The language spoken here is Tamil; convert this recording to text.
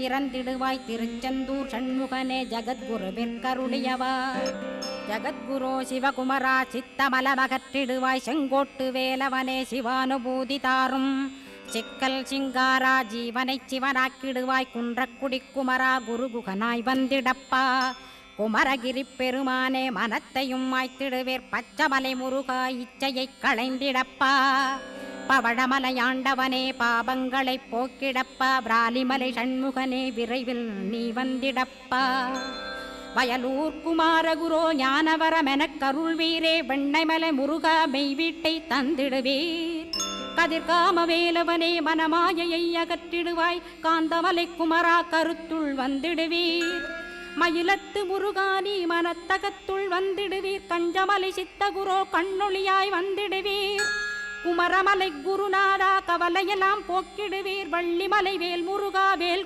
திறந்திடுவாய் திருச்செந்தூர் சண்முகனே ஜகத்குருவிற்கருளியவா. ஜகத்குரோ சிவகுமரா சித்தமலமகற்றிடுவாய் செங்கோட்டு வேலவனே சிவானுபூதி தாரும். சிக்கல் சிங்காரா ஜீவனை சிவனாக்கிடுவாய் குன்றக்குடி குமரா குருகுகனாய் வந்திடப்பா. குமரகிரி பெருமானே மனத்தையும் மாய்த்திடுவேர் பச்சமலை முருகா இச்சையை களைந்திடப்பா. பவழமலையாண்டவனே பாபங்களை போக்கிடப்பா. பிராலிமலை சண்முகனே விரைவில் நீ வந்திடப்பா. வயலூர் குமாரகுரோ ஞானவரமெனக் கருள்வீரே வெண்ணைமலை முருகா மெய் வீட்டை தந்திடுவீர். கதிர்காம வேலவனே மனமாயையை அகற்றிடுவாய் காந்தமலை குமரா கருத்துள் வந்திடுவீர். மயிலத்து முருகானி மனத்தகத்துள் வந்திடுவீர். கஞ்சமலை சித்தகுரோ கண்ணொளியாய் வந்திடுவீர். குமரமலை குருநாதா கவலையெல்லாம் போக்கிடுவீர். வள்ளிமலை வேல் முருகா வேல்